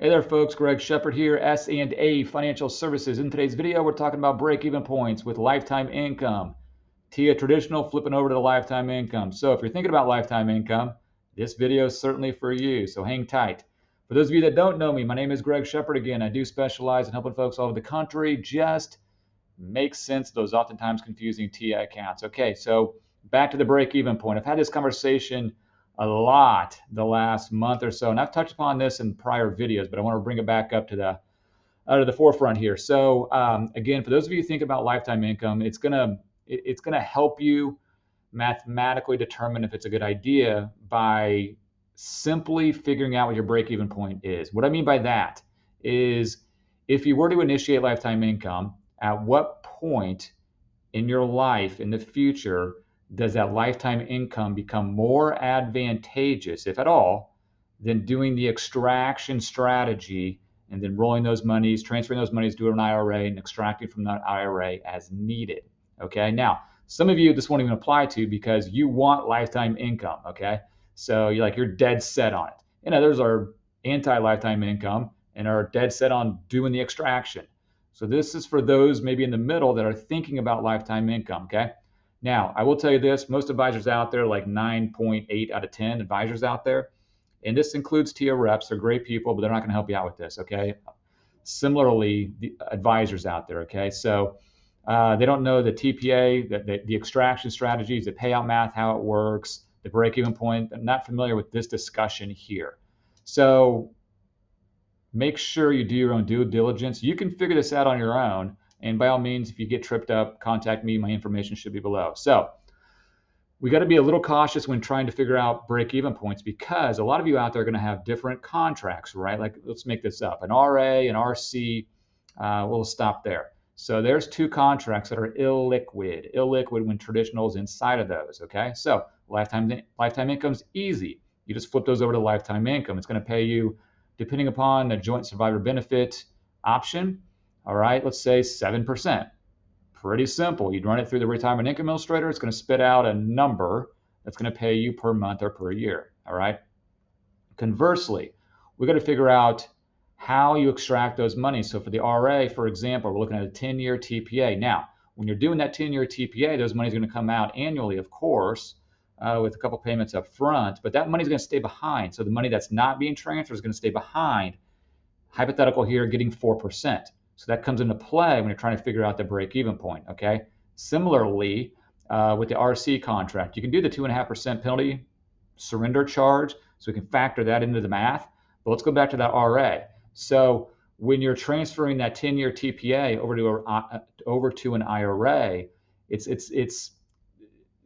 Hey there, folks. Greg Shepard here, S&A Financial Services. In today's video, we're talking about break-even points with lifetime income. TIAA Traditional, flipping over to the lifetime income. So if you're thinking about lifetime income, this video is certainly for you, so hang tight. For those of you that don't know me, my name is Greg Shepard. Again, I do specialize in helping folks all over the country just make sense of those oftentimes confusing TIAA accounts. Okay, so back to the break-even point. I've had this conversation a lot the last month or so, and I've touched upon this in prior videos, but I want to bring it back up to the forefront here. So again, for those of you who think about lifetime income, it's gonna help you mathematically determine if it's a good idea by simply figuring out what your break-even point is. What I mean by that is if you were to initiate lifetime income, at what point in your life in the future does that lifetime income become more advantageous, if at all, than doing the extraction strategy and then rolling those monies, transferring those monies to an IRA and extracting from that IRA as needed? Okay, now some of you this won't even apply to because you want lifetime income. Okay, so you're dead set on it, and others are anti-lifetime income and are dead set on doing the extraction. So this is for those maybe in the middle that are thinking about lifetime income. Okay, now, I will tell you this, most advisors out there, like 9.8 out of 10 advisors out there, and this includes TIAA reps, they're great people, but they're not going to help you out with this, okay? Similarly, the advisors out there, okay? So they don't know the TPA, the extraction strategies, the payout math, how it works, the break-even point. I'm not familiar with this discussion here. So make sure you do your own due diligence. You can figure this out on your own. And by all means, if you get tripped up, contact me. My information should be below. So we got to be a little cautious when trying to figure out break-even points because a lot of you out there are going to have different contracts, right? Like, let's make this up. An RA, an RC, we'll stop there. So there's two contracts that are illiquid. Illiquid when traditional is inside of those, okay? So lifetime income is easy. You just flip those over to lifetime income. It's going to pay you, depending upon the joint survivor benefit option, all right, let's say 7%. Pretty simple. You'd run it through the retirement income illustrator. It's going to spit out a number that's going to pay you per month or per year, all right? Conversely, we got to figure out how you extract those monies. So for the RA, for example, we're looking at a 10-year TPA. Now, when you're doing that 10-year TPA, those money's going to come out annually, of course, with a couple payments up front, but that money's going to stay behind. So the money that's not being transferred is going to stay behind. Hypothetical here, getting 4%. So that comes into play when you're trying to figure out the break-even point, okay? Similarly, with the RC contract, you can do the 2.5% penalty surrender charge, so we can factor that into the math. But let's go back to that RA. So when you're transferring that 10-year TPA over to an IRA, it's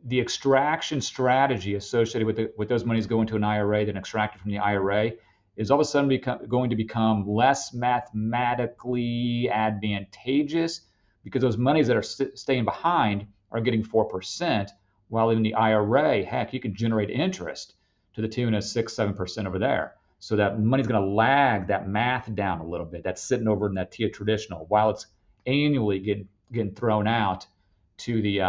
the extraction strategy associated with those monies going to an IRA, then extracted from the IRA, is all of a sudden going to become less mathematically advantageous because those monies that are staying behind are getting 4%, while in the IRA, heck, you can generate interest to the tune of 6-7% over there. So that money's going to lag that math down a little bit. That's sitting over in that TIAA Traditional while it's annually getting thrown out to the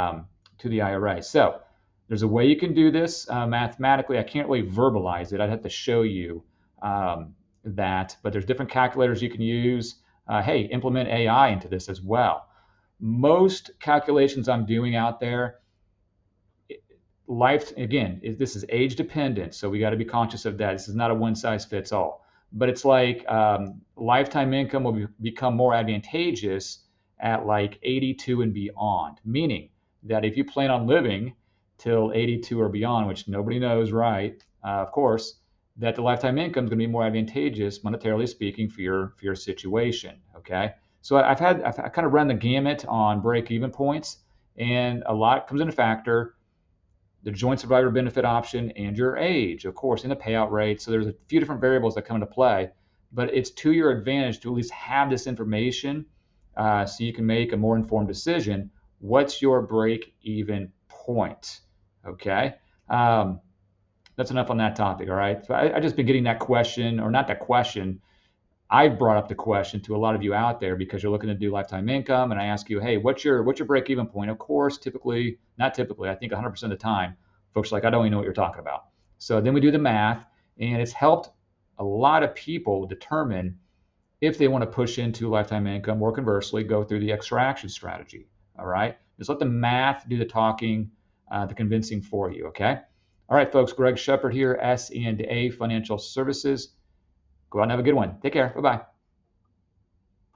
IRA. So there's a way you can do this mathematically. I can't really verbalize it. I'd have to show you that, but there's different calculators you can use. Hey, implement AI into this as well. Most calculations I'm doing out there, this is age dependent, so we got to be conscious of that. This is not a one size fits all, but it's like lifetime income will become more advantageous at like 82 and beyond, meaning that if you plan on living till 82 or beyond, which nobody knows, right? Of course, that the lifetime income is going to be more advantageous, monetarily speaking, for your situation. Okay, so I've kind of run the gamut on break-even points, and a lot comes into factor: the joint survivor benefit option and your age, of course, and the payout rate. So there's a few different variables that come into play, but it's to your advantage to at least have this information so you can make a more informed decision. What's your break-even point? Okay. That's enough on that topic, all right? So I just been getting that question, or not that question. I've brought up the question to a lot of you out there because you're looking to do lifetime income, and I ask you, hey, what's your break-even point? Of course, not typically, I think 100% of the time, folks are like, I don't even know what you're talking about. So then we do the math, and it's helped a lot of people determine if they want to push into lifetime income or conversely go through the extraction strategy. All right. Just let the math do the talking, the convincing for you. Okay. All right, folks. Greg Shepard here, S&A Financial Services. Go out and have a good one. Take care. Bye-bye.